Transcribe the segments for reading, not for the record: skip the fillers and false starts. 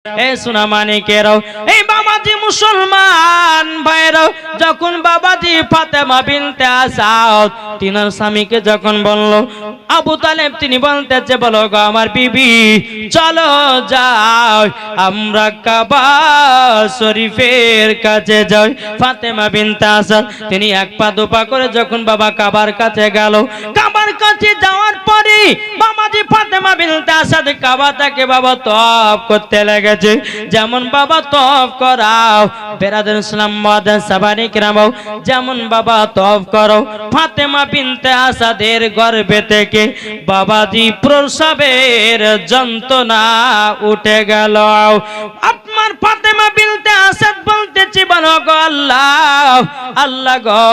এই সোনা মানিকেরাও, এই বাবাজি মুসলমান ভাইরাও, যখন বাবাজি ফাতেমা বিনতে আসাদ তিনার স্বামীকে যখন বলল, আবু তালেব তিনি বলতেছে, বলো গো আমার বিবি, চলো যাও আমরা কাবা শরীফের কাছে যাই। ফাতেমা বিনতে আসাদ তিনি এক পা দুপা করে যখন বাবা কাবার কাছে গেল, কাবার কাছে যাওয়ার পরে বাবাজি ফাতেমা বিনতে আসাদ কাবাটাকে বাবা তওয়াফ করতে লেগেছে। যেমন বাবা তওয়াফ করাও বেরাদার ইসলাম মাদান সাবানি কিরামাও, যেমন বাবা তওয়াফ করো, ফাতেমা বিনতে আসাদের গর্ভে থেকে বাবাজি প্রসবের যন্ত্রণা উঠে গেল। আপনার ফাতেমা বিনতে আসাদ বলতেছে, বলো গো আল্লাহ, আল্লাহ গো,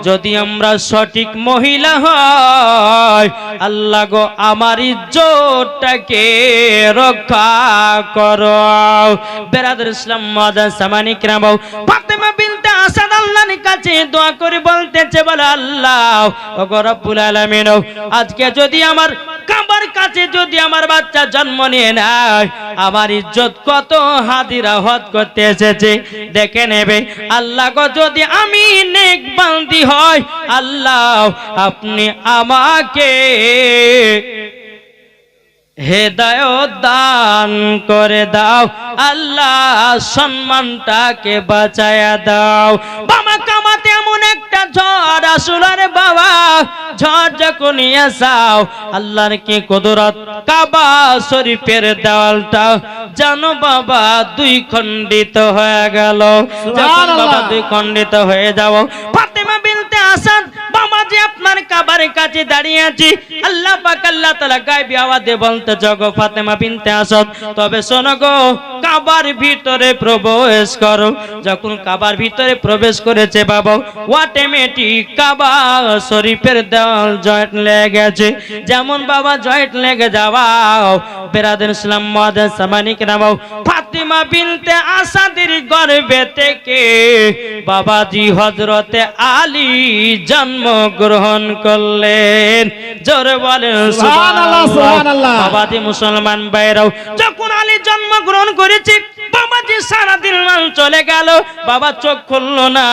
যদি আমরা সঠিক মহিলা হয়, আল্লাহ গো আমার ইজ্জতটাকে রক্ষা করো। বেরাদার ইসলাম মাদান সামানি কিরামাও, ফাতেমা বিনতে আসাদ আল্লাহর কাছে দোয়া করে বলতেছে, বলে আল্লাহ ওগো রব্বুল আলামিন, আজকে যদি আমার কাবার কাছে যদি আমার বাচ্চা জন্ম নিয়ে নেয়, আমার ইজ্জত কত হাদিরা হজ করতে এসেছে দেখে নেবে। আল্লাহ গো, যদি আমি নেক বান্দি হয়, আল্লাহ আপনি আমাকে হেদায়েত দান করে দাও, আল্লাহ সম্মানটাকে বাঁচায়া দাও। বাবা কামাতে এমন একটা ঝড় আসলো রে বাবা, ঝড় যখন এসাও, আল্লাহর কি কুদরত, কাবা শরীফের দেওয়ালটা জানো বাবা দুই খণ্ডিত হয়ে গেল। যখন বাবা দুই খণ্ডিত হয়ে যাও, ফাতেমা বিনতে আসাদ বাবাজি আপনার কাবার কাছে দাঁড়িয়ে আছি, আল্লাহ পাক আল্লাহ তাআলা গায়বী আওয়াজে বলতে, জগো ফাতেমা বিনতে আসাদ, তবে শোনো গো, কাবার ভিতরে প্রবেশ করো। যখন কাবার ভিতরে প্রবেশ করেছে বাবা, অটোমেটিক কাবা শরীফের দেওয়াল জয়েন্ট লেগে গেছে। যেমন বাবা জয়েন্ট লেগে যাওয়াও বেরাদার ইসলাম মাদান সামানি কিরামাও, ফাতেমা বিনতে আসাদের গর্ভে থেকে বাবাজি হযরতে আলী জন্মগ্রহণ করলেন। জোরে বলেন সুবহানাল্লাহ, সুবহানাল্লাহ। বাবাজি মুসলমান ভাইরাও, যখন আলী জন্মগ্রহণ করেছে, বাবাজি সারা দিন চলে গেল, বাবা চোখ খুললো না।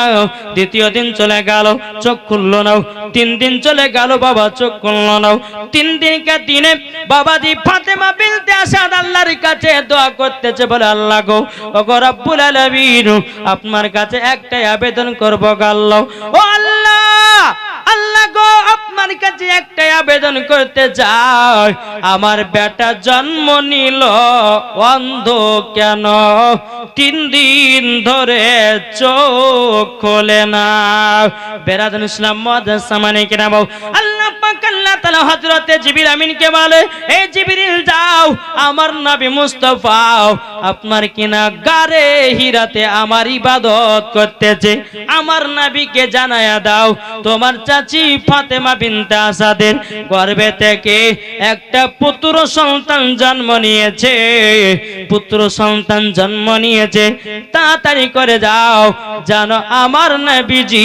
দ্বিতীয় দিন চলে গেল, চোখ খুললো না। 3 দিন চলে গেল, বাবা চোখ খুললো না। 3 দিনকার দিনে বাবাজি ফাতেমা বিনতে আসাদ আল্লাহর কাছে দোয়া করতেছে, বলে আল্লাহ গো, ওগো রব্বুল আলামিন, আপনার কাছে একটাই আবেদন করব গো আল্লাহ, ও আল্লাহ, আল্লাহ গো, আপনার কাছে একটাই আবেদন করতে চাই, আমার বেটা জন্ম নিল অন্ধ কেন, 3 দিন ধরে চোখ খোলে না। বেরাদার ইসলাম মাদান সামানি কিরামাও, আল্লাহ পাক আল্লাহ তাআলা হযরতে জিবরিল আমিনকে বলে, এই জিবরিল যাও, আমার নবী মুস্তাফা আপনার কিনা গারে হিরাতে আমার ইবাদত করতেছে, আমার নবীকে জানায়া দাও, তোমার চাচি ফাতেমা বিনতে আসাদের গর্ভে থেকে একটা পুত্র সন্তান জন্ম নিয়েছে, পুত্র সন্তান জন্ম নিয়েছে, তাড়াতাড়ি করে যাও, জানো আমার নবীজি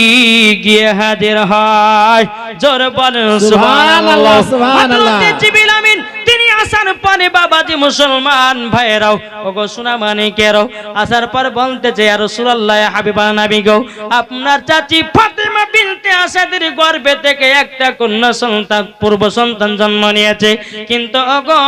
গিয়ে হাজির হয়। জোরে বলেন সুবহানাল্লাহ, সুবহানাল্লাহ। জিবরিল আমিন তিনি আসার পরে বাবাজি মুসলমান ভাইরাও, ওগো সোনা মানিকেরাও, আসার পর বলতেছে, ইয়া রাসূলুল্লাহ, হাবিবা নবী গো, আপনার চাচি ফাতেমা বিনতে আসাদের গর্ভে থেকে একটা কন্যা সন্তান পূর্ব সন্তান জন্ম নিয়েছে, কিন্তু ওগো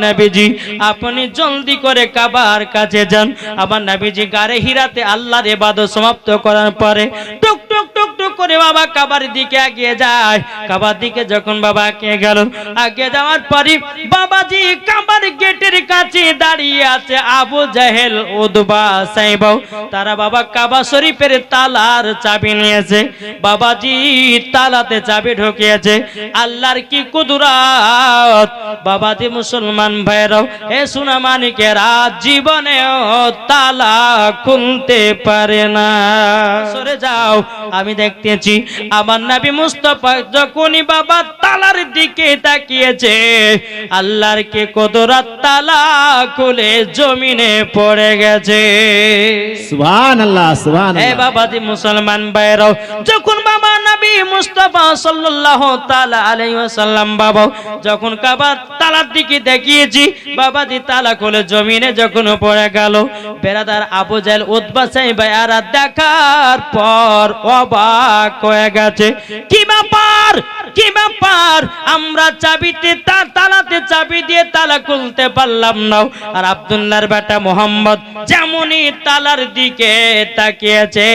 নবীজি আপনি জলদি করে কাবার কাছে যান। আমার নবীজি গারে হিরাতে আল্লাহর ইবাদত সমাপ্ত করার পরে টুক টুক টুক টুক করে বাবা কাবার দিকে এগিয়ে যায়। কাবার দিকে যখন বাবা এগিয়ে গেল, আগে যাওয়ার পরে বাবাজি কাবার গেটের কাছে দাঁড়িয়ে আছে আবু জাহেল, উতবা, সাইবা, তারা বাবা কাবা শরীফের তালার চাবি নিয়েছে, বাবাজি তালাতে চাবি ঢুকিয়েছে। আল্লাহর কি কুদরত বাবাজি মুসলমান ভাইরাও, এ সোনা মানিকেরা, জীবনেও তালা খুলতে পারে না। সরে যাও, আমি দেখতে শুনেছি আমার নবী মুস্তাফা যখনই বাবা তালার দিকে তাকিয়েছে আল্লাহর কে কুদরত তালা খুলে জমিনে পড়ে গেছে। সুবহানাল্লাহ সুবহানাল্লাহ। এই বাবাজি মুসলমান ভাইরাও যখন বাবা নবী মুস্তাফা সাল্লাল্লাহু তাআলা আলাইহি ওয়াসাল্লাম বাবা যখন কাবার তালার দিকে দেখিয়েছি বাবাজি তালা খুলে জমিনে যখন পড়ে গেল বেরাদার আবু জাহেল উতবা সাইবা আর দেখার পর অবাক হয়ে গেছে। কি ব্যাপার কি ব্যাপার আমরা চাবিতে তালাতে চাবি দিয়ে তালা খুলতে পারলাম না আর আব্দুল্লাহর বেটা মোহাম্মদ যেমনই তালার দিকে তাকিয়েছে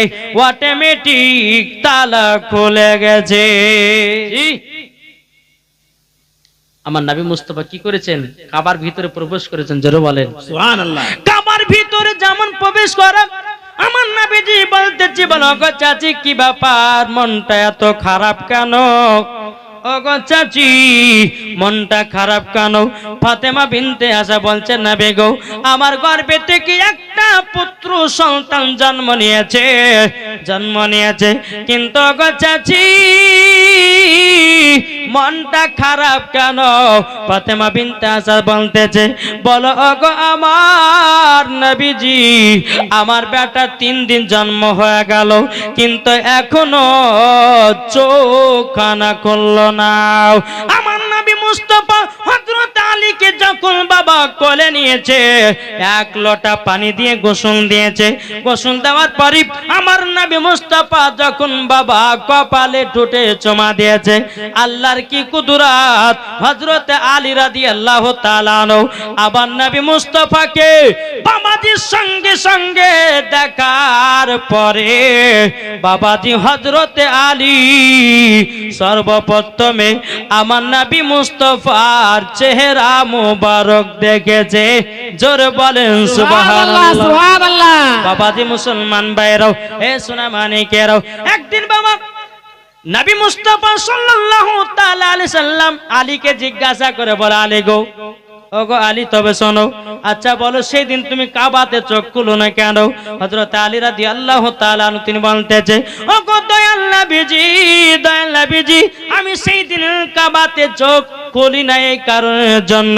অটোমেটিক তালা খুলে গেছে। আমার নবী মুস্তাফা কি করেছেন কাবার ভিতরে প্রবেশ করেছেন জোরে বলেন সুবহানাল্লাহ। কাবার ভিতরে যেমন প্রবেশ করা আমার নবীজি বলতেছি বলো গো চাচি কি ব্যাপার মনটা এত খারাপ কেন ওগো চাচি মনটা খারাপ কেন ফাতেমা বিনতে আশা বলছে নবী গো আমার গর্ভে থেকে একটা পুত্র সন্তান জন্ম নিয়েছে কিন্তু ওগো চাচি মনটা খারাপ কেন ফাতেমা বিনতে আশা বলতেছে বলো ওগো আমার নবীজি আমার বেটা 3 দিন জন্ম হয়ে গেল কিন্তু এখনো চোখ খানা করলো না। আমার নবী মুস্তাফা হযরত আলীকে যখন বাবা কোলে নিয়েছে 1 লোটা পানি দিয়ে গোসল দিয়েছে গোসল দেওয়ার পরই আমার নবী মুস্তাফা যখন বাবা কপালে ঠোঁটে চুমা দিয়েছে আল্লাহর কি কুদরত হযরত আলী রাদিয়াল্লাহু তাআলা আনহু আবার নবী মুস্তাফাকে বাবাজির সঙ্গে সঙ্গে দেখার পরে বাবাজি হযরত আলী সর্বপ্রথমে আমার নবী মুস্তাফার চেহারা মুবারক দেখেছে জোরে বলেন সুবহানাল্লাহ সুবহানাল্লাহ। বাবাজি মুসলমান ভাইরাও এ সোনা মানিকেরাও একদিন বাবা নবী মুস্তাফা সাল্লাল্লাহু তাআলা আলাইহি সাল্লাম আলীকে জিজ্ঞাসা করে বলে আলী গো ওগো আলী তবে শোনো আচ্ছা বলো সেই দিন তুমি কাবাতে চোখ খুলো না কেন হযরত আলী রাদিয়াল্লাহু তাআলা আনহু তিনি বলতেছে ওগো দয়াল নবীজি আমি সেই দিন কাবাতে চোখ খুলি না এই কারণের জন্য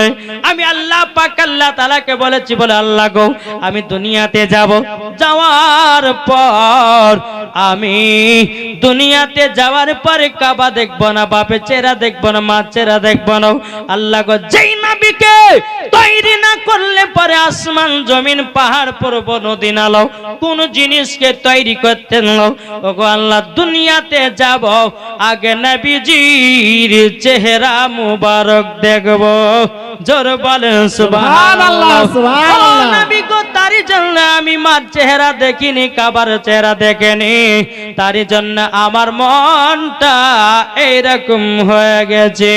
আমি আল্লাহ পাক আল্লাহ তাআলাকে বলেছি বলে আল্লাহ গো আমি দুনিয়াতে যাব যাওয়ার পর আমি দুনিয়াতে যাওয়ার পরে কাবা দেখব না বাপের চেহারা দেখব না মার চেহারা দেখব না আল্লাহ গো যেই নবীকে তৈরি না করলে পরে আসমান জমিন পাহাড় পর্বত নদী নালা কোন জিনিসকে তৈরি করতে না ওগো আল্লাহ দুনিয়াতে যাব আগে নবীজির চেহারা মুবারক দেখব জোরে বলেন সুবহানাল্লাহ সুবহানাল্লাহ। নবী গো তারই জন্য আমি মার চেহারা দেখিনি কাবার চেহারা দেখিনি তারই জন্য আমার মনটা এইরকম হয়ে গেছে।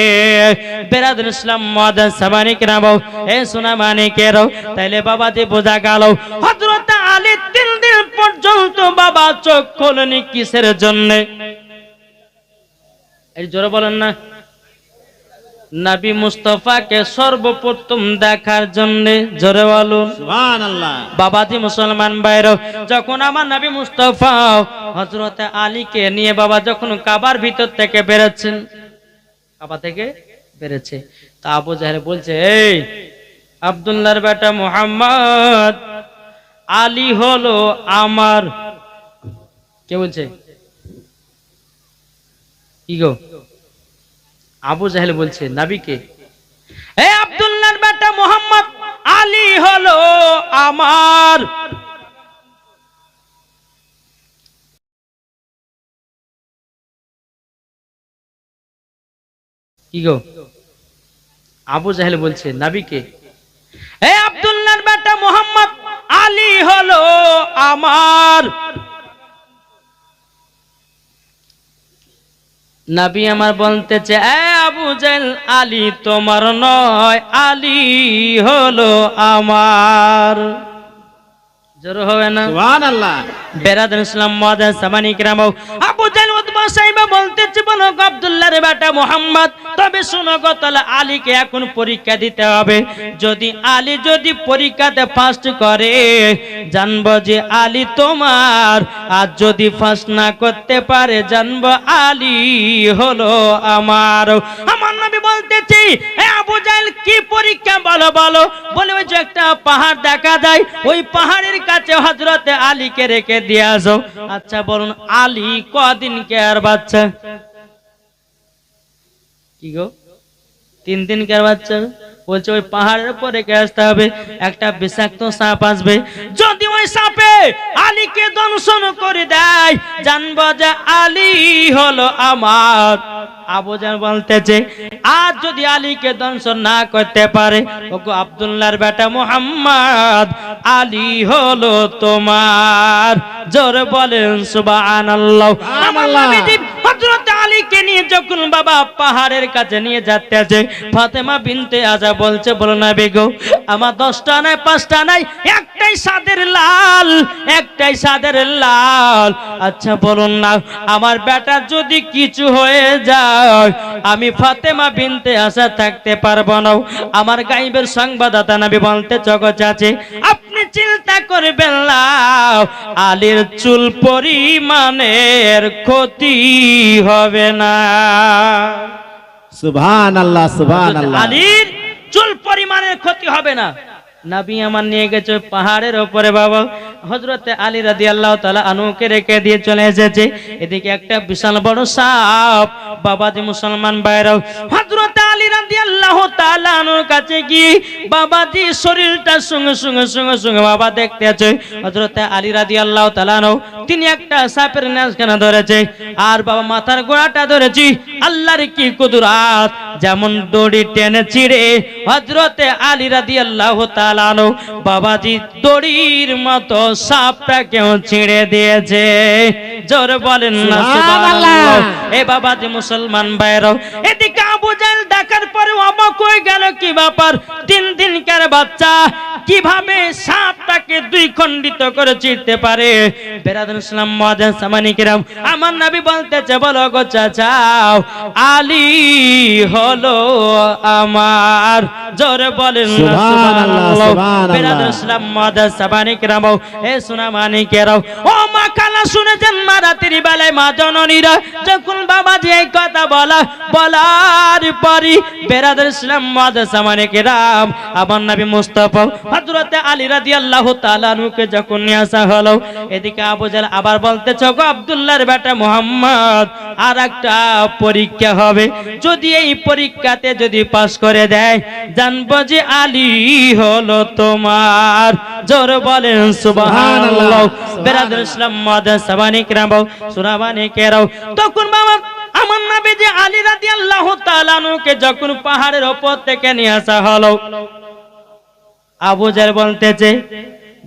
বেরাদুল ইসলাম মুআদ্দাস সামানিক রাবো এ সোনা মানিকেরও তাইলে বাবাজি বোঝা গেল হযরত আলী 3 দিন পর্যন্ত বাবা চোখ খোলেনি কিসের জন্য এই জোরে বলেন না নবী মুস্তাফাকে সর্বপ্রথম দেখার জন্য জোরে বলুন সুবহানাল্লাহ। বাবাজি মুসলমান ভাইরা যখন আমার নবী মুস্তাফা হযরত আলীকে নিয়ে বাবা যখন কাবার ভিতর থেকে বেরোচ্ছেন কাবা থেকে বেরোচ্ছে তা আবু জাহেল বলছে এই আব্দুল্লাহর বেটা মুহাম্মদ আলী হলো আমার কে বলছে কি গো আবু জাহেল বলছে নবীকে এই আব্দুল্লাহর বেটা মুহাম্মদ আলী হলো আমার কি গো আবু জাহেল বলছে নবীকে এই আব্দুল্লাহর বেটা মুহাম্মদ আলী হলো আমার নবী আমার বলতেছে এ আবু জাহেল আলী তোমার নয় আলী হলো আমার জোরে হবে না সুবহানাল্লাহ। বেরাদুল ইসলাম মুআদ্দাস সামানিক রামও আবু জাহেল উতবা সাহেবা বলতেছে, বলো গো আব্দুল্লাহর বেটা মুহাম্মদ, তবে শোনো গো, তাহলে আলীকে এখন পরীক্ষা দিতে হবে। যদি আলী যদি পরীক্ষাতে ফার্স্ট করে, জানবো যে আলী তোমার, আর যদি ফার্স্ট না করতে পারে, জানবো আলী হলো আমার। আমার নবী বলতেছি, এ আবু জাহেল কি পরীক্ষা বলো বলো। বলে ওই যে একটা পাহাড় দেখা যায়, ওই পাহাড়ের কাছে হযরতে আলীকে রেখে দিয়ে আসো। আচ্ছা বলুন, আলী কদিন কে আর বাচ্চা? কি গো, 3 দিন কে আর বাচ্চা? বলছে ওই পাহাড়ের উপর রেখে আসতে হবে। একটা বিষাক্ত সাপ আসবে, যদি ওই সাপে আলীকে দংশন করে দেয়, জানবো যে আলী হলো আমার। আবু জাহেল বলতেছে, আর যদি আলীকে দংশন না করতে পারে, ওগো আব্দুল্লাহর বেটা মুহাম্মদ, আলী হলো তোমার। জোরে বলেন সুবহানাল্লাহ। আমার নবীজি হযরত আলীকে নিয়ে যখন বাবা পাহাড়ের কাছে নিয়ে যাচ্ছে, ফাতেমা বিনতে আজা বলছে, বলো না বেগো, আমার 10টা নাই 5টা নাই, একটাই সাদের লাল, একটাই সাদের লাল। আচ্ছা বলুন না, আমার বেটার যদি কিছু হয়ে যায়, আমি ফাতেমা বিনতে আজা থাকতে পারবো না। আমার গায়েবের সংবাদদাতা নবী বলতে, জগৎ আছে, আপনি চিন্তা করবেন না, আলীর চুল পরিমাণের ক্ষতি হবে না। সুবহানাল্লাহ, সুবহানাল্লাহ। আলীর চুল পরিমাণের ক্ষতি হবে না। নবী আমার নিয়ে গেছে পাহাড়ের উপরে বাবা, হযরতে আলী রাদিয়াল্লাহু তাআলা আনহুকে রেখে দিয়ে চলে এসেছে। এদিকে একটা বিশাল বড় সাপ। বাবাজি মুসলমান ভাইরাও, হযরতে আলী রাদিয়াল্লাহু তাআলা আনহুর কাছে গিয়ে বাবাজি শরীরটা সঙ্গে সঙ্গে সঙ্গে সঙ্গে বাবা দেখতে আছে। হযরতে আলী রাদিয়াল্লাহু তাআলা আনহু তিনি একটা সাপের নেজখানা ধরেছে, আর বাবা মাথার গোড়াটা ধরেছি। আল্লাহর কি কুদরত, যেমন দড়ি টেনে ছিঁড়ে হযরতে আলী রাদিয়াল্লাহু তাআলা আনহু বাবাজি দড়ির মতো সাপটাকেও ছিঁড়ে দিয়েছে। জোরে বলেন না সুবহানাল্লাহ। এ বাবাজি মুসলমান ভাইরাও, এদিকে আবু জাহেল দেখার পরে অবাক হয়ে গেল, কি ব্যাপার, 3 দিনকার বাচ্চা কিভাবে সাপটাকে 2 খণ্ডিত করে ছিঁড়তে পারে? বেরাদুল ইসলাম মুআজ্জাজ সামানি কিরাম, আমার নবী বলতেছে, বলো গো চাচা, আলী হলো আমার। জোরে বলেন না সুবহানাল্লাহ। বেরাদুল ইসলাম মুআজ্জাজ সামানি কিরাম, এ সোনা মানিকেরাও, ও মা খালা শুনেছেন, মা রাতের বেলায় মা জননীরা যখন বাবাজি এই কথা বলার পরই বেরাদুল ইসলাম মুআজ্জাজ সামানি কিরাম, আমার নবী মুস্তাফা হযরতে আলী রাদিয়াল্লাহু তাআলা আনহুকে যখন নিয়ে আসা হলো, এদিকে আবু জাহেল আবার বলতেছে, গো আব্দুল্লাহর বেটা মুহাম্মদ, আর একটা পরীক্ষা হবে, যদি এই পরীক্ষাতে যদি পাস করে দেয়, জানবো যে আলী হলো তোমার। জোরে বলেন সুবহানাল্লাহ। বেরাদুল ইসলাম মুআজ্জাজ সামানি কিরাম, সূরা মানিকেরাও, তখন বাবা আমার নবী যে আলী রাদিয়াল্লাহু তাআলা আনহুকে যখন পাহাড়ের উপর থেকে নিয়ে আসা হলো, আবু জাহেল বলতেছে,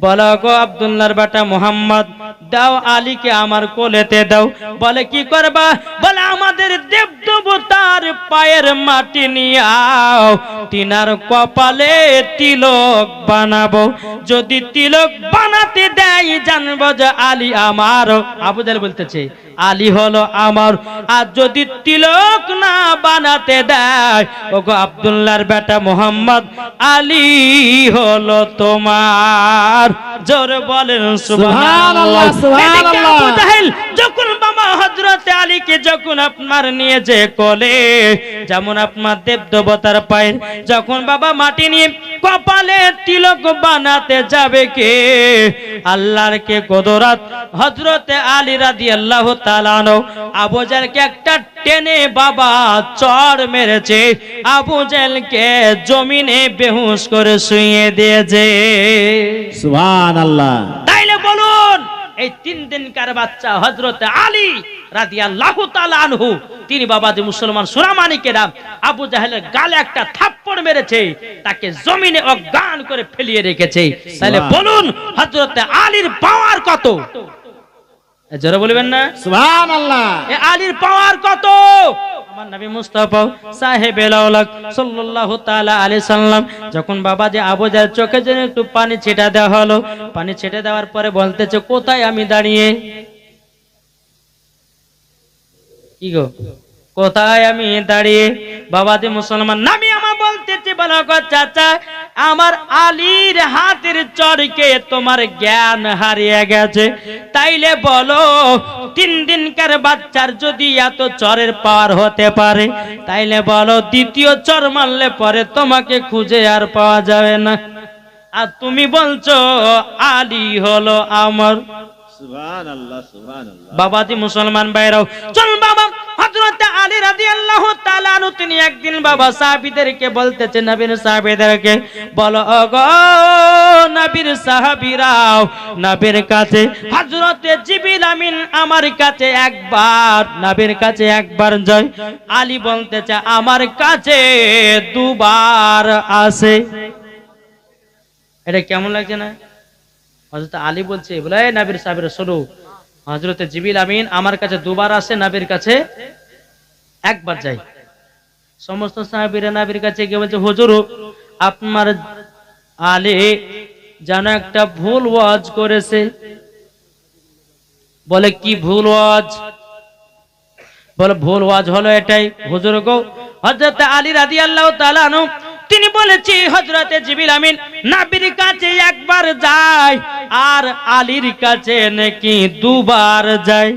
বলো গো আব্দুল্লাহর বেটা মুহাম্মদ, দাও আলীকে আমার কোলেতে দাও। বলে কি করবা? বলে আমাদের দেবদেবতার পায়ের মাটি নিয়ে আও, তিনার কপালে তিলক বানাবো, যদি তিলক বানাতে দেয়, জানবো যে আলী আমার। আবু জাহেল বলতেছে, আলী হলো আমার, আর যদি তিলক না বানাতে দেয়, ওগো আব্দুল্লাহর বেটা মুহাম্মদ, আলী হলো তোমার। জোরে বলেন সুবহানাল্লাহ, সুবহানাল্লাহ। আবু জাহেল যখন বাবা হযরতে আলীকে যখন আপনার নিয়েছে কোলে, যেমন আপনার দেবদেবতার পায়ের যখন বাবা মাটি নিয়ে কপালে তিলক বানাতে যাবে, কে? আল্লাহর কে কুদরত। হযরতে আলী রাদিয়াল্লাহু তাআলা আনহু আবু জাহেলকে একটা টেনে বাবা চড় মেরেছে, আবু জাহেলকে জমিনে বেহুশ করে শুইয়ে দিয়েছে। সুবহানাল্লাহ। তাইলে বলুন, এই 3 দিনকার বাচ্চা হযরতে আলী রাদিয়াল্লাহু তাআলা আনহু, তিনি বাবাজি মুসলমান সূরা মানিকেরাম, আবু জাহেলের গালে একটা থাপ্পড় মেরেছে, তাকে জমিনে অজ্ঞান করে ফেলিয়ে রেখেছে। তাহলে বলুন, হযরতে আলীর পাওয়ার কত? জোরে বলবেন না সুবহানাল্লাহ। এ আলীর পাওয়ার কত? আমার নবী মুস্তাফা সাহেবেল আওলাদ সাল্লাল্লাহু তাআলা আলাইহি সাল্লাম যখন বাবাজি আবু জাহেল চোখে যেন একটু পানি ছিটা দেওয়া হলো, পানি ছিটে দেওয়ার পরে বলতেছে, কোথায় আমি দাঁড়িয়ে? কি গো কোথায় আমি দাঁড়িয়ে বাবাজি মুসলমান নামি আমার বলতেছি বলো গো চাচা আমার আলীর হাতের চরকে তোমার জ্ঞান হারিয়ে গেছে তাইলে বলো 3 দিনকার বাচ্চার যদি এত চরের পাওয়ার হতে পারে তাইলে বলো দ্বিতীয় চর মারলে পরে তোমাকে খুঁজে আর পাওয়া যাবে না আর তুমি বলছো আলী হলো আমার সুবহানাল্লাহ সুবহানাল্লাহ। বাবাজি মুসলমান ভাইরাও চল বাবা হযরত আলী রাদিয়াল্লাহু তাআলা আনহু তিনি একদিন বাবা সাহাবীদেরকে বলতেছেন নবীর সাহাবীদেরকে বলো ওগো নবীর সাহাবীরাও নবীর কাছে হযরত জিবরিল আমিন আমার কাছে একবার নবীর কাছে একবার যায় আলী বলতেছে আমার কাছে দুবার আসে এটা কেমন লাগছে না হযরত আলী বলছে বলে নবীর সাহাবীরা শোনো হযরত জিবরিল আমিন আমার কাছে দুবার আসে নবীর কাছে একবার যায় সমস্ত সাহাবীরা নবীর কাছে গিয়ে বলছে হুজুর আপনার আলী যেন একটা ভুল ওয়াজ করেছে বলে কি ভুল ওয়াজ বলে ভুল ওয়াজ হলো এটাই হুজুর গো হযরত আলী রাদিয়াল্লাহু তাআলা আনহু তিনি বলেছি হযরতে জিবরিল আমিন নবীর কাছে একবার যায় আর আলীর কাছে নাকি দুবার যায়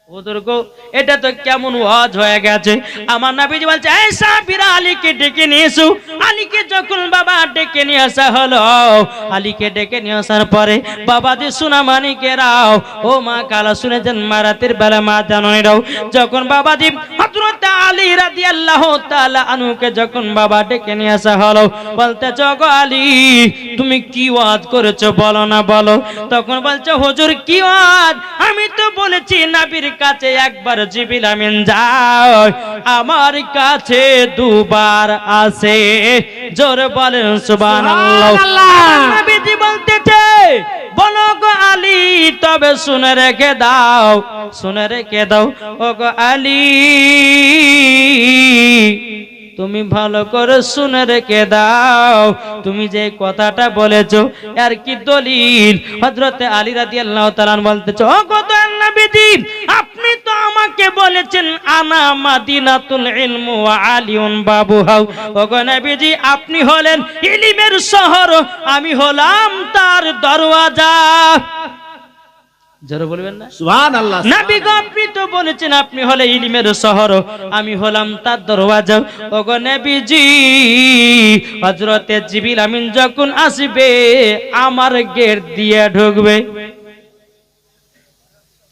হুজুর গো এটা তো কেমন ওয়াজ হয়ে গেছে আমার নবীজি বলছে এই সাহাবীরা আলীকে ডেকে নিয়ে এসো আলীকে যখন বাবা ডেকে নিয়ে আসা হলো আলীকে ডেকে নিয়ে আসার পরে বাবাজি সোনা মানিকেরাও ও মা কালা শুনেছেন মা রাতের বেলা মা জাননীরাও যখন বাবাজি হযরত আলী রাদিয়াল্লাহু তাআলা আনহুকে যখন বাবা ডেকে নিয়ে আসা হলো বলতে গো আলী তুমি কি ওয়াজ করেছো বলো না বলো তখন বলছে হুজুর কি ওয়াজ আমি তো বলেছি নবীর কাছে একবার জিবরিল আমিন যায় আমার কাছে দুবার আসে জোরে বলেন সুবহানাল্লাহ নবীজি বলতেছে বলো গো আলী তবে শুনে রেখে দাও ও গো আলী তুমি ভালো করে শুনে রেখে দাও তুমি যে কথাটা বলেছো আর কি দলিল হযরতে আলী রাদিয়াল্লাহু তাআলা বলতেছে ও গো দয়াল নবীজি আপনি তো আমাকে বলেছেন আনা মাদিনাতুল ইলম ওয়া আলিউন বাবুহা ও গো নবীজি আপনি হলেন ইলমের শহর আমি হলাম তার দরওয়াজা জোরে বলবেন না সুবহানাল্লাহ। নবী গো আপনি তো বলেছেন আপনি হলে ইলমের শহর আমি হলাম তার দরওয়াজা ওগো নবীজি হযরতে জিবরিল আমিন যখন আসবে আমার গেট দিয়ে ঢুকবে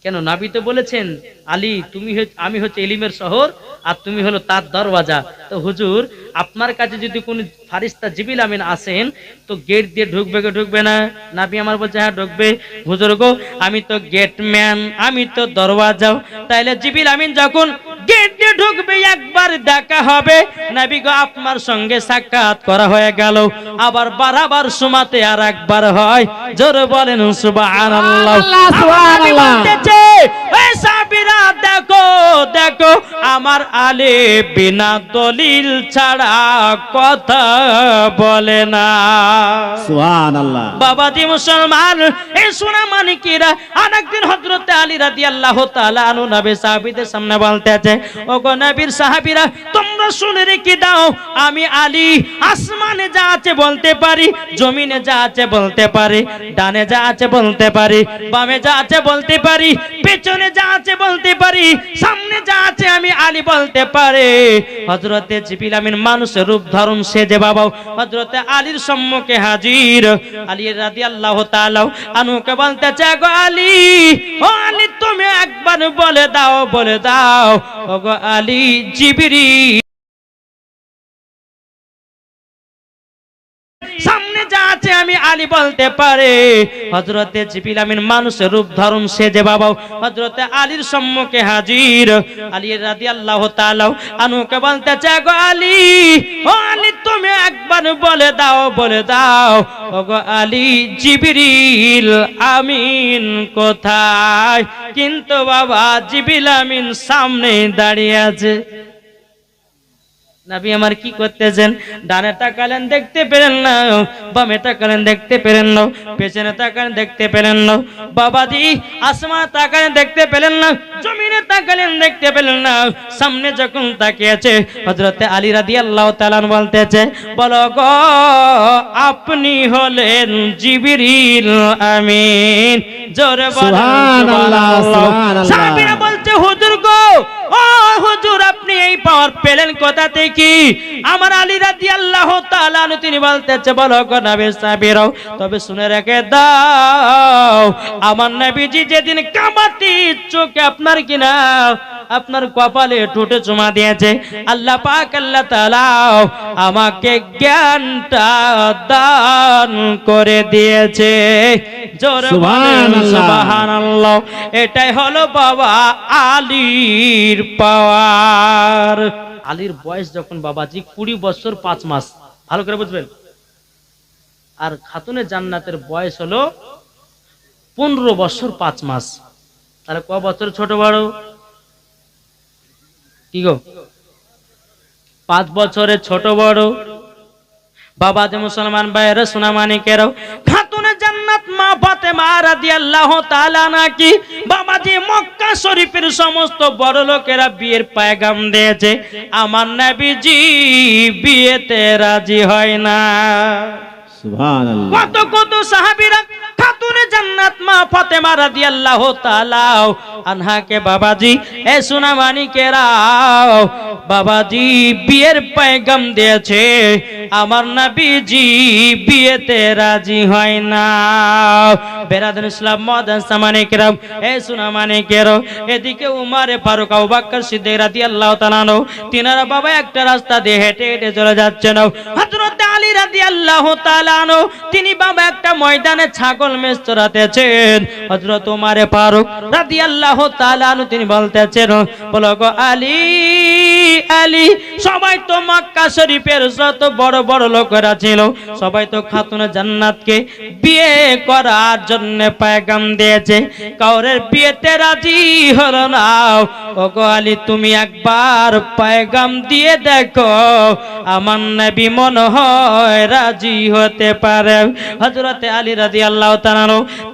কেন নবী তো বলেছেন আলী তুমি আমি হচ্ছে ইলমের শহর আর তুমি হলো তার দরওয়াজা তো হুজুর আপনার কাছে যদি কোন ফারিস্তা জিবরিল আমিন আসেন তো গেট দিয়ে ঢুকবে কি ঢুকবে না নবী আমার বলছে হ্যাঁ ঢুকবে হুজুর গো আমি তো গেটম্যান আমি তো দরওয়াজা তাইলে জিবরিল আমিন যখন গেট দিয়ে ঢুকবে একবার দেখা হবে নবী গো আপনার সঙ্গে সাক্ষাৎ করা হয়ে গেল আবার বারবার সুমাতে আর একবার হয় জোরে বলেন সুবহানাল্লাহ সুবহানাল্লাহ। এই সাহাবীরা দেখো দেখো আমার আলী বিনা দলিল ছাড়া কথা বলে না সুবহানাল্লাহ। বাবাজি মুসলমান এই সোনা মানিকেরা আরেকদিন হযরত আলী রাদিয়াল্লাহু তাআলা আনহু নবী সাহাবীদের সামনে বলতেছে ওগো নবীর সাহাবীরা তোমরা শুনে রেখে দাও আমি আলী আসমানে যা আছে বলতে পারি জমিনে যা আছে বলতে পারি ডানে যা আছে বলতে পারি বামে যা আছে বলতে পারি পেছনে যা আছে বলতে পারি সামনে যা আছে আমি আলী বলতে পারি হযরতে জিবরিল আমিন মানুষের রূপ ধারণ সেজে বাবা হযরতে আলীর সম্মুখে হাজির আলী রাদিয়াল্লাহু তাআলা আনহুকে বলতেছে গো আলী ও আলী তুমি একবার বলে দাও ও গো আলী জিবরিল সামনে যা আছে আমি আলী বলতে পারে হযরতে জিবরিল আমিন মানুষের রূপ ধারণ সেজে বাবা হযরতে আলীর সম্মুখে হাজির আলী রাদিয়াল্লাহু তাআলা আনহুকে বলতেছে গো আলী ও আলী তুমি একবার বলে দাও ও গো আলী জিবরিল আমিন কোথায় কিন্তু বাবা জিবরিল আমিন সামনে দাঁড়িয়ে আছে নবী আমার কি করতেছেন ডানে তাকালেন দেখতে পেলেন না বামে তাকালেন দেখতে পেলেন না পেছনে তাকালেন দেখতে পেলেন না বাবাজি আসমান তাকালেন দেখতে পেলেন না জমিনে তাকালেন, দেখতে পেলেন না। সামনে যখন তাকিয়েছে, হযরতে আলী রাদিয়াল্লাহু তাআলা আনহু বলতেছে, বলো গো আপনি হলেন জিবরিল আমিন। জোরে বলেন সুবহানাল্লাহ, সুবহানাল্লাহ। সাহাবীরা বলছে, হুজুর গো, ও হুজুর আপনি এই পাওয়ার পেলেন কোথা থেকে? আমার আলী রাদিয়াল্লাহু তাআলা আনহু তিনি বলতেছে, বলো গো নবী সাহাবীরাও, তবে শুনে রেখে দাও, আমার নবীজি যেদিন কামাতি চোখে আপনার কিনা আপনার কপালে ঠোঁটে চুমা দিয়েছে, আল্লাহ পাক আল্লাহ তাআলা আমাকে জ্ঞানটা দান করে দিয়েছে। জোরে বলেন সুবহানাল্লাহ। এটাই হলো বাবা আলীর পাওয়ার। আলীর বয়স যখন বাবাজি 20 বছর 5 মাস, ভালো করে বুঝবেন। আর খাতুনে জান্নাতের বয়স হলো 15 বছর 5 মাস। তাহলে ক বছর ছোট বড়? কি গো, 5 বছরের ছোট বড়। বাবা যে মুসলমান ভাইয়েরা সোনা মানিকেরাও, খাতুনে জান্নাত মা ফাতেমা রাদিয়াল্লাহু তাআলা নাকি বাবাজি মক্কা শরীফের সমস্ত বড় লোকেরা বিয়ের পয়গাম দিয়েছে, আমার নবীজি বিয়েতে রাজি হয় না। সুবহানাল্লাহ। কত কত সাহাবীরা খাতুনে জান্নাত মা ফাতেমা রাদিয়াল্লাহু তাআলা আনহাকে বাবাজি এ সোনা মানিকেরাও বাবাজি বিয়ের পয়গাম দিয়েছে, আমার নবীজি বিয়েতে রাজি হয় না। বেরাদার ইসলাম মাদান সামানিকেরাম, এ সোনা মানিকেরাও, এদিকে উমর ফারুক আবু বকর সিদ্দিক রাদিয়াল্লাহু তাআলা আনহু তিনারা বাবা একটা রাস্তা দিয়ে হেঁটে হেঁটে চলে যাচ্ছেন। হযরত আলী রাদিয়াল্লাহু তাআলা আনহু তিনি বাবা একটা ময়দানে ছাগল মেষ চরাতেছেন। হযরত উমর ফারুক রাদিয়াল্লাহু তাআলা আনহু তিনি বলতেছেন, বলো গো আলী আলী, সবাই তো মক্কা শরীফের যত বড় বড় লোকেরা ছিল সবাই তো খাতুনে জান্নাতকে বিয়ে করার জন্য পয়গাম দিয়েছে, কাউরের বিয়েতে রাজি হলো না। ওগো আলী তুমি একবার পয়গাম দিয়ে দেখো, আমার নবী মনে হয় রাজি হতে পারে। হযরতে আলী রাদিয়াল্লাহু তাআলা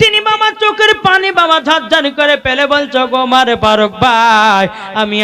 তিনি বাবা চোখের পানি বাবা ঝরঝর করে ফেলে বলছো, গো ওমর ফারুক ভাই, আমি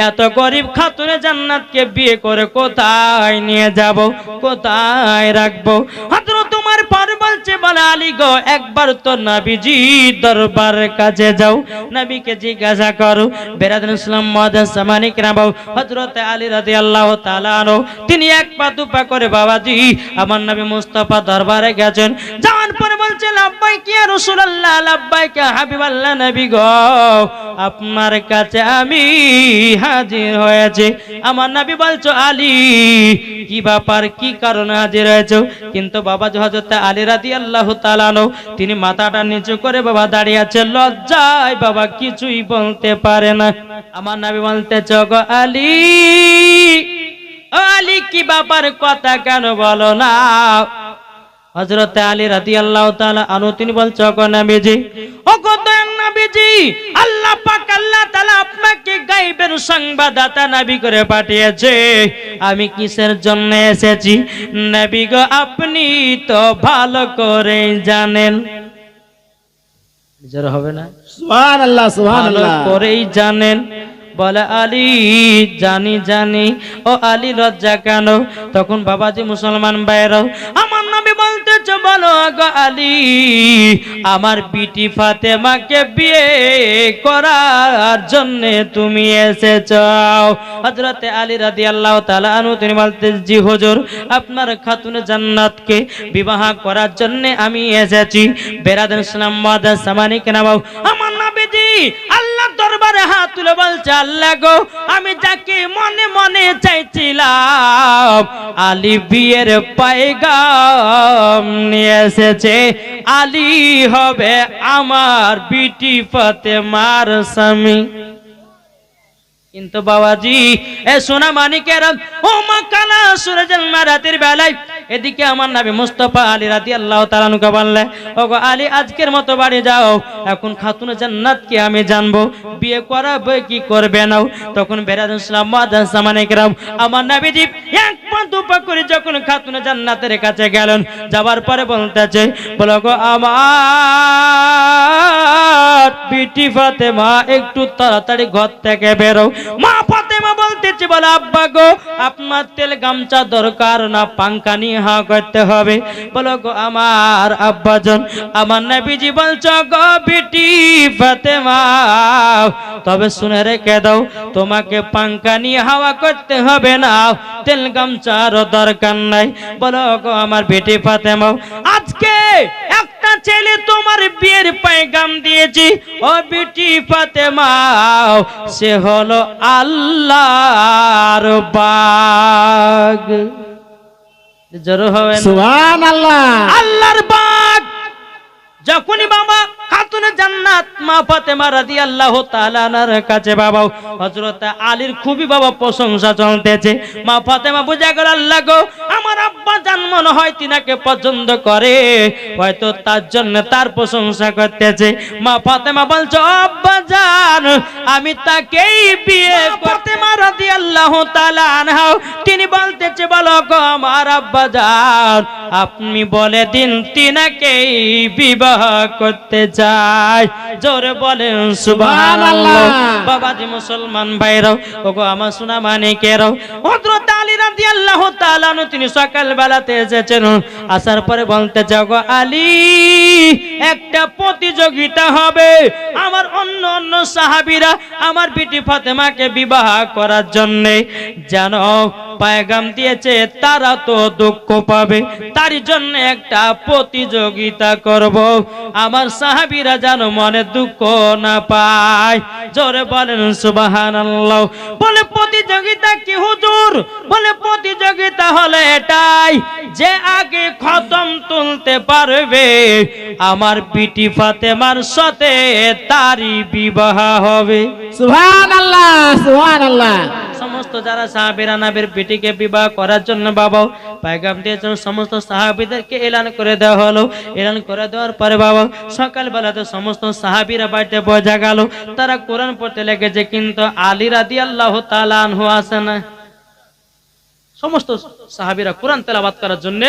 এত গরিব খাতুনে জান্নাতকে বিয়ে করে কোথায় নিয়ে যাব, কোথায় রাখবো? হযরত উমর ফারুক বলছে, বলে আলী গো একবার তো নবীজি দরবারের কাছে যাও, নবীকে জিজ্ঞাসা করো। বেরাদার ইসলাম মাদান সামানিকরাম, হযরত আলী রাদিয়াল্লাহু তাআলা আনহু তিনি এক পা দুপা করে বাবাজি আমার নবী মুস্তাফা দরবারে গেছেন। যাওয়ার পরে বলছে, লাব্বাইক ইয়া রাসূলুল্লাহ, লাব্বাইক ইয়া হাবিবাল্লাহ, নবী গো আপনার কাছে আমি হাজির হয়েছে। আমার নবী বলছো, আলী কি ব্যাপার, কি কারণে হাজির হয়েছো? কিন্তু বাবা হযরত আলী রাদিয়াল্লাহু তাআলা আনহু তিনি মাথাটা নিচু করে বাবা দাঁড়িয়ে আছে, লজ্জায় বাবা কিছুই বলতে পারে না। আমার নবী বলতেছে, গো আলী, ও আলী কি ব্যাপার, কথা কেন বলো না? হযরত আলী রাদিয়াল্লাহু তাআলা আনহু তিনি বলছে, ওগো নবীজি, ওগো দয়াল নবীজি, আল্লাহ পাক আল্লাহ তাআলা আপনাকে গায়বের সংবাদদাতা নবী করে পাঠিয়েছে। আমি কিসের জন্য এসেছি নবী গো আপনি তো ভালো করে জানেন। জোরে হবে না? সুবহানাল্লাহ, ভালো সুবহানাল্লাহ। করেই জানেন। বলে আলী জানি। ও আলী লজ্জা কেন? তখন বাবাজি মুসলমান ভাইরাও আমার নবী বলতেছে, বলো গো আলী, আমার বিটি ফাতেমাকে বিয়ে করার জন্য তুমি এসেছো। হযরত আলী রাদিয়াল্লাহু তাআলা আনহু তিনি বলতেন, জি হুজুর, আপনার খাতুনে জান্নাতকে বিবাহ করার জন্য আমি এসেছি। বেরাদার ইসলাম মাদান সামানিকরাম, আমার নবীজি আল্লাহ দরবারে হাত তুলে বলছে, আল্লাহ গো আমি যাকে মনে মনে চাইছিলাম আলী বিয়ের পয়গাম নিয়ে এসেছে, আলী হবে আমার বিটি ফাতেমার স্বামী। কিন্তু বাবাজি এ সোনা মানিকেরা, ও মাকানা সূরাতুল মারাতের বেলায় এদিকে আমার নবী মুস্তাফা আলী রাদিয়াল্লাহু তাআলা আনহু বললেন, ওগো আলী আজকের মতো বাড়ি যাও, এখন খাতুনে জান্নাতকে আমি জানবো, বিয়ে করাবে কি করবে না। তখন বেরাদার ইসলাম মাদান সামানিকরাম আমার নবীজি এক পা দুপা করে যখন খাতুনে জান্নাতের কাছে গেলেন, যাবার পরে বলতেছে, বলো গো আমার বিটি ফাতেমা একটু তাড়াতাড়ি ঘর থেকে বেরো। মা ফাতেমা বলতেছে, বলো আব্বা গো আপনার তেল গামছা দরকার না, পাঙ্খা নিয়ে হা করতে হবে। বলো গো আমার আব্বাজন, আমার নবীজি বলছো গো বিটি ফাতেমা, তবে শুনে রেখে দাও, তোমাকে পাঙ্খা নিয়ে হাওয়া করতে হবে না, তেল গামছার দরকার নাই। বলো গো আমার বিটি ফাতেমা, আজকে একটা ছেলে তোমার বিয়ের পায়গাম দিয়েছি, ও বিটি ফাতেমা, সে হলো আল্লাহর বাগ। জোর হবে না? সুবহানাল্লাহ। আল্লাহর বাগ। যখনই বাবা খাতুনে জান্নাত মা ফাতেমা রাদিয়াল্লাহু তাআলা আনহার কাছে বাবা হযরত আলীর খুবই বাবা প্রশংসা চলতেছে। মা ফাতেমা বুঝা গেল, আল্লাহ গো আমার আব্বা জান মনে হয় তিনাকে পছন্দ করে, হয়তো তার জন্য তার প্রশংসা করতেছে। মা ফাতেমা বলছো, আব্বা জান আমি তাকেই বিয়ে। ফাতেমা রাদিয়াল্লাহু তাআলা আনহা তিনি বলতেছে, বলো গো আমার আব্বা জান আপনি বলে দিন তিনাকেই বিবাহ করতে চাই। জোরে বলেন সুবহানাল্লাহ। বাবাজি মুসলমান ভাইরাও, ওগো আমার সোনা মানিকেরাও, হযরত আলী রাদিয়াল্লাহু তাআলা আনহু তিনি সকাল বেলাতে এসেছেন, আসার পরে বলতে যাও, গো আলী একটা প্রতিযোগিতা হবে, আমার অন্য অন্য সাহাবীরা আমার বিটি ফাতেমাকে বিবাহ করার জন্য যেন পায়গাম দিয়েছে, তারা তো দুঃখ পাবে, তার জন্য একটা প্রতিযোগিতা করব, আমার সাহাবীরা যেন মনে দুঃখ না পায়। জোরে বলেন সুবহানাল্লাহ। বলে প্রতিযোগিতা কি হুজুর? বলে প্রতিযোগিতা হলো এটাই, যে আগে খতম তুলতে পারবে আমার বিটি ফাতেমার সাথে তারই বিবাহ হবে। সুবহানাল্লাহ, সুবহানাল্লাহ। সমস্ত যারা সাহাবীরা নবীর বিটিকে বিবাহ করার জন্য বাবা পায়গাম দিয়েছেন, সমস্ত সাহাবীদেরকে এলান করে দেওয়া হলো। এলান করে দেওয়ার পরে বাবা সকালবেলাতে সমস্ত সাহাবীরা বাড়িতে বোঝা গেল, তারা কোরআন পড়তে লেগেছে, কিন্তু আলী রাদিয়াল্লাহু তাআলা আনহু আসে না। সমস্ত সাহাবীরা কোরআন তেলাওয়াত করার জন্য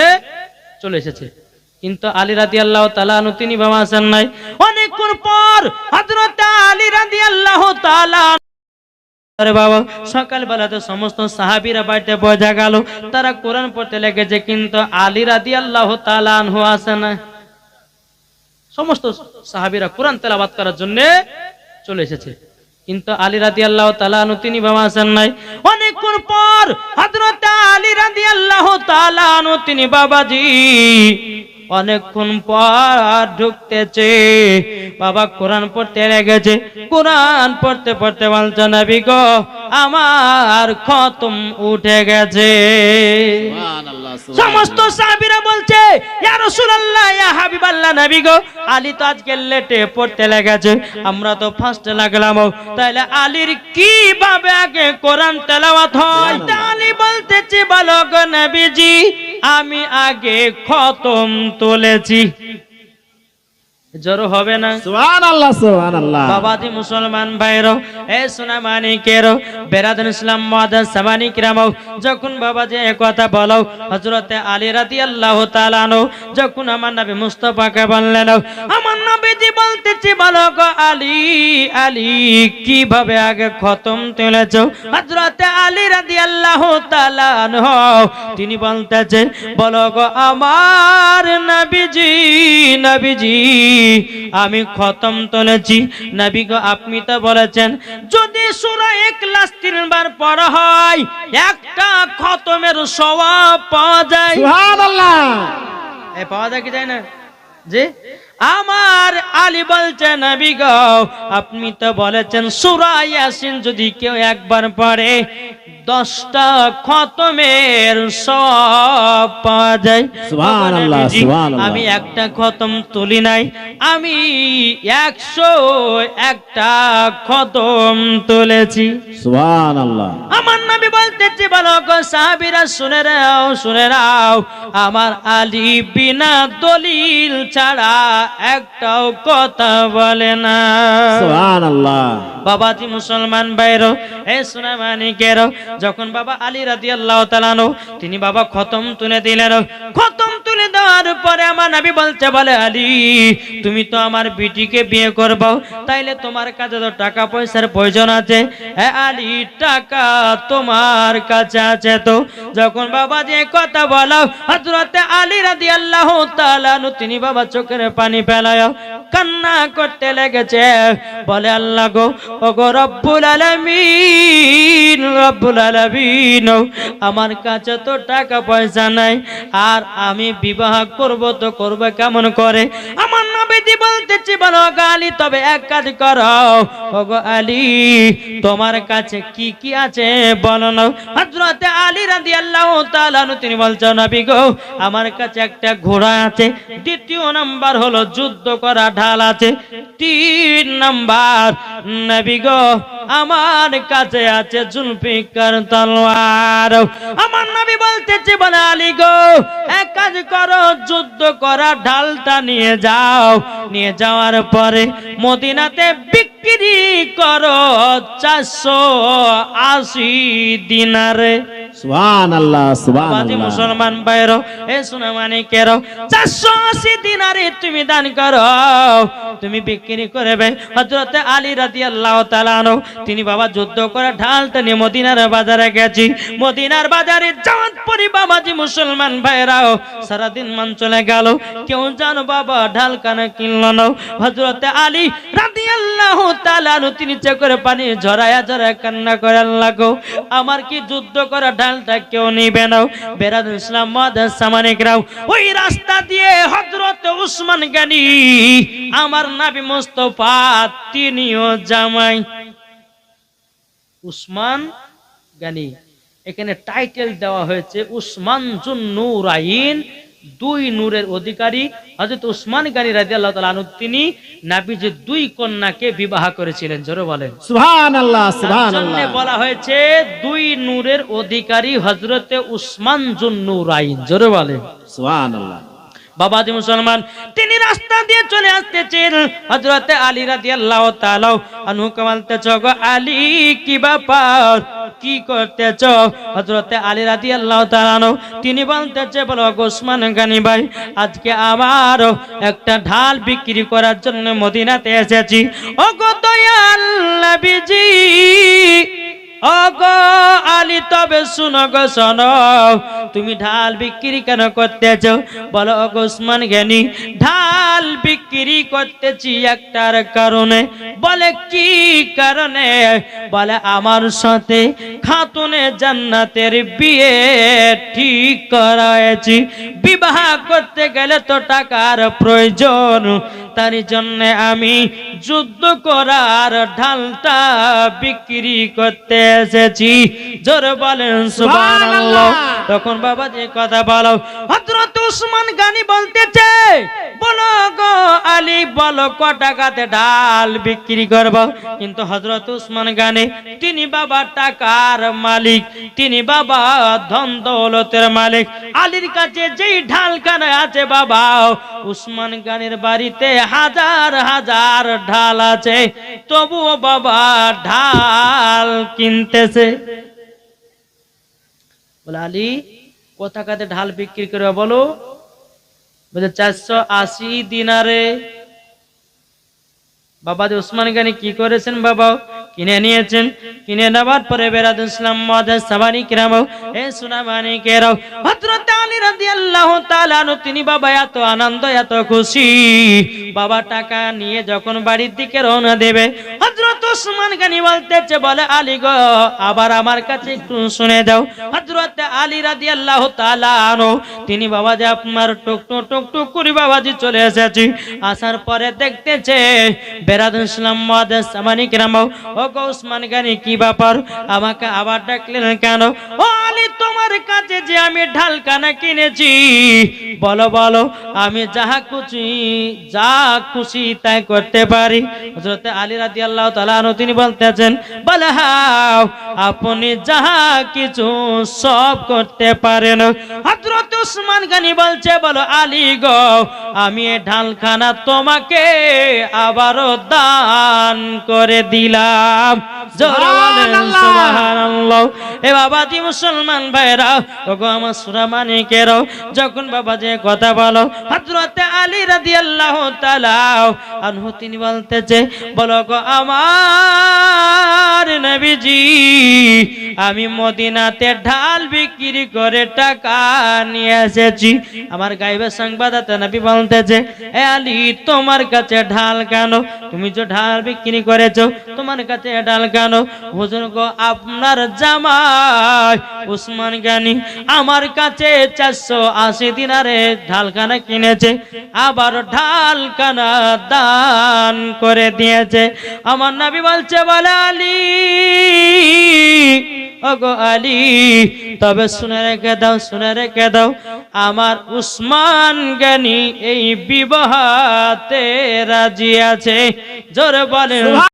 চলে এসেছে, কিন্তু আলী রাদিয়াল্লাহু তাআলা আনহু তিনি বাবা আসেন নাই। অনেকক্ষণ পর হযরত আলী রাদিয়াল্লাহু তাআলা আরে বাবা সকালবেলাতে সমস্ত সাহাবীরা বাড়িতে বোঝা গেল, তারা কোরআন পড়তে লেগেছে, কিন্তু আলী রাদিয়াল্লাহু তাআলা আনহু আসে না। সমস্ত সাহাবীরা কোরআন তেলাওয়াত করার জন্য চলে এসেছে, কিন্তু আলী রাদিয়াল্লাহু তাআলা আনহু তিনি বাবা আসেন নাই। অনেকক্ষণ পর হযরত আলী রাদিয়াল্লাহু তাআলা আনহু তিনি বাবাজি অনেকক্ষণ পর ঢুকতেছে, বাবা কোরআন পড়তে লেগেছে। কোরআন পড়তে পড়তে বলছে, নবী গো আমার খতম উঠে গেছে। সমস্ত সাহাবীরা বলছে, ইয়া রাসূলুল্লাহ, ইয়া হাবিবাল্লাহ, নবী গো আলী তো আজকে লেটে পড়তে লেগেছে, আমরা তো ফার্স্টে লাগলাম, তাইলে আলীর কিভাবে আগে কোরআন তেলাওয়াত হয়? আলী বলতেছে, বলো গো নবীজি আমি আগে খতম তুলেছি। জোর হবে না? সুবহানাল্লাহ, সুবহানাল্লাহ। বাবাজি মুসলমান ভাইরো, এ সোনা মানিকেরো, বেরাদান ইসলাম মুআদ্দাস সামানি কিরামো, যখন বাবাজি এই কথা বলো হযরতে আলী রাদিয়াল্লাহু তাআলা আনহু যখন আমার নবী মুস্তাফাকে বললেন, আমার নবীজি বলতেছে, বলো গো আলী, আলী কিভাবে আগে খতম তুলেছো? হযরতে আলী রাদিয়াল্লাহু তাআলা আনহু তিনি বলতেছেন, বলো গো আমার নবীজি, নবীজি আমি খতম তুলেছি। নবী গো আপনি তো বলেছেন যদি সূরা ইখলাস 3 বার পড়া হয় একটা খতমের সওয়াব পাওয়া যায়। সুবহানাল্লাহ। এই পাওয়া যায় কি যায় না? জি। আমার আলী বলছেন, নবী গো আপনি তো বলেছেন সূরা ইয়াসিন যদি কেউ একবার পড়ে 10টা খতমের সওয়াব পাওয়া যায়। সুবহানাল্লাহ, সুবহানাল্লাহ। আমি একটা খতম তুলি নাই, আমি 101টা খতম তুলেছি। সুবহানাল্লাহ। আমার নবী বলতেছে, বলো গো সাহাবীরা শুনে নাও, শুনে নাও, আমার আলী বিনা দলিল ছাড়া একটাও কথা বলে না। সুবহানাল্লাহ। বাবাজি মুসলমান ভাইরো, এ সোনা মানিকেরো, যখন বাবা আলী রাদিয়াল্লাহু তাআলা আনহু তিনি বাবা খতম তুলে দিলেন। খতম তুলে দেওয়ার পরে আমার নবী বলছে, বলে আলী তুমি তো আমার বিটিকে বিয়ে করবো, তাইলে তোমার কাছে তো টাকা পয়সার প্রয়োজন আছে। হ্যাঁ আলী টাকা তোমার কাছে আছে তো? যখন বাবা যে কথা বলো হযরতে আলী রাদিয়াল্লাহু তাআলা আনহু তিনি বাবা চোখের পানি ফেলায় কান্না করতে লেগেছে। বলে আল্লাহ গো, ওগো রব্বুল আলামিন, রব্বুল আলামিন, আমার কাছে তো টাকা পয়সা নাই, আর আমি বিবাহ করব তো করব কেমন করে? আমার নবীজি বলতেছে, বলো গো আলী তবে এক কাজ করো, ওগো আলী তোমার কাছে কি কি আছে বলো না। হযরতে আলী রাদিয়াল্লাহু তাআলা আনহু তিনি বলছেন, নবী গো আমার কাছে একটা ঘোড়া আছে, দ্বিতীয় নাম্বার হলো যুদ্ধ করা ঢাল আছে, 3 নাম্বার নবী গো আমার কাছে আছে জুলফিকার তলোয়ার। আমার নবী বলতেছে, বলে আলী গো এক কাজ করো, যুদ্ধ করা ঢালটা নিয়ে যাও, নিয়ে যাওয়ার পরে মদিনাতে বিক্রি করো 480 দিনারে। সুবহানাল্লাহ, বাজি সুবহানাল্লাহ। মুসলমান ভাইরো, এ সোনা মানিকেরো, 480 দিনারে তুমি দান করো, তুমি বিক্রি করবে। হযরতে আলী রাদিয়াল্লাহু তাআলা আনহু তিনি বাবা যুদ্ধ করে ঢালটা নিয়ে মদিনার বাজারে গেছি। মদিনার বাজারে যাওয়ার পরে বাবাজি মুসলমান ভাইরাও সারাদিন মান চলে গেল, কেউ জানো বাবা ঢাল কানে কিনলো না। হযরতে আলী রাদিয়াল্লাহু তাআলা আনহু তিনি চোখের পানি ঝরায়া ঝরায়া কান্না করে, আল্লাহ গো আমার কি যুদ্ধ করা ঢালটা কেউ নিবে না? বেরাদুল ইসলাম মাদাস সামানিকরাও, ওই রাস্তা দিয়ে হযরতে উসমান গনি আমার নবী মুস্তাফা তিনিও জামাই উসমান গনি, এখানে টাইটেল দেওয়া হয়েছে উসমান জুন নূরাইন, 2 নূরের অধিকারী। হযরত উসমান গনি রাদিয়াল্লাহু তাআলা আনহু তিনি নবীজির 2 কন্যাকে বিবাহ করেছিলেন। জোরে বলেন সুবহানাল্লাহ, তার জন্য সুবহানাল্লাহ। বলা হয়েছে 2 নূরের অধিকারী হযরতে উসমান জুন নূরাইন। জোরে বলেন সুবহানাল্লাহ। বাবাজি মুসলমান তিনি রাস্তা দিয়ে চলে আসতেছেন। হযরতে আলী রাদিয়াল্লাহু তাআলা আনহু বলতেছে, গো আলী কি ব্যাপার, কি করতেছ? হযরতে আলী রাদিয়াল্লাহু তাআলা আনহু তিনি বলতেছে, বলো গো উসমান গনি ভাই আজকে আমার একটা ঢাল বিক্রি করার জন্য মদিনাতে এসেছি। ও গো দয়াল নবীজি, ওগো আলী তবে শুনো গো শোনো, তুমি ঢাল বিক্রি কেন করতেছ? বলো ওগো উসমান গনি ঢাল বিক্রি করতেছি একটার কারণে। বলে কি কারণে? বলে আমার সাথে খাতুনে জান্নাতের বিয়ে ঠিক করাইছি, বিবাহ করতে গেলে তো টাকার প্রয়োজন, তার জন্য আমি যুদ্ধ করার ঢালটা বিক্রি করতে এসেছি। জোরে বলেন সুবহানাল্লাহ। তখন বাবা যে কথা বলো হযরত উসমান গনি বলতেছে, বলো গো আলী বলো ক টাকাতে ঢাল বিক্রি করব? কিন্তু হযরত উসমান গনি তিনি বাবা টাকার মালিক, তিনি বাবা ধন দৌলতের মালিক। আলীর কাছে যেই ঢালখানা আছে বাবা, উসমান গনির বাড়িতে হাজার হাজার ঢাল আছে, তবুও বাবা ঢাল কিনতেছে। বলে আলী কত টাকাতে ঢাল বিক্রি করবে বলো? বলে 480 দিনারে। বাবা উসমান গনি কি করেছেন বাবা? কিনে নিয়েছেন। কিনে নেওয়ার পরে বেরাদুল ইসলাম মুআদ্দাস সাবানি কিরাম, এ সুনামানি কেরাও, হযরত আলী রাদিয়াল্লাহু তাআলা আনহু তিনি বাবা এত আনন্দ এত খুশি, বাবা টাকা নিয়ে যখন বাড়ির দিকে রওনা দেবে হযরত উসমান গনি বলতেছে, বলে আলী গো আবার আমার কাছে একটু শুনে যাও। হযরত আলী রাদিয়াল্লাহু তাআলা আনহু তিনি বাবা যে আপনার টুকটুক টুকটুক করে বাবাজি চলে এসেছি। আসার পরে দেখতেছে বেরাদুল ইসলাম মুআদ্দাস সাবানি কিরাম, ও গো উসমান গনি কি ব্যাপার, আমাকে আবার ডাকলেন কেন? ও আলী তোমার কাছে যে আমি ঢালখানা কিনেছি, বলো বলো আমি যা খুশি তাই করতে পারি। হযরত আলী রাদিয়াল্লাহু তাআলা আনহু তিনি বলতেছেন, বলে হ্যাঁ আপনি যাহা কিছু সব করতে পারেন। হযরত উসমান গনি বলছে, বলো আলী গো আমি এই ঢালখানা তোমাকে আবারও দান করে দিলাম। জোরে বলেন সুবহানাল্লাহ। সুবহানাল্লাহ। এ বাবাজি মুসলমান ভাইরা, ওগো আমার সূরা মানিকেরাও, যখন বাবাজি কথা বলো হযরতে আলী রাদিয়াল্লাহু তাআলা আনহু তিনি বলতেছে, বলো গো আমার নবীজি, আমি মদিনাতে ঢাল বিক্রি করে টাকা নিয়ে এসেছি। আমার গায়েবের সংবাদদাতা নবী বলতেছে, এ আলী তোমার কাছে ঢাল কেন? তুমি যে ঢাল বিক্রি করেছো, তোমার কাছে ঢাল কেন? হুজুর গো আপনার জামাই উসমান গনি আমার কাছে 480 দিনারে ঢালখানা কিনেছে, আবার ঢালখানা দান করে দিয়েছে। আমার নবী বলছে, বলে আলী, ওগো আলী, তবে শুনে রেখে দাও, শুনে রেখে দাও, আমার উসমান গনি এই বিবাহতে রাজি আছে। জোরে বলেন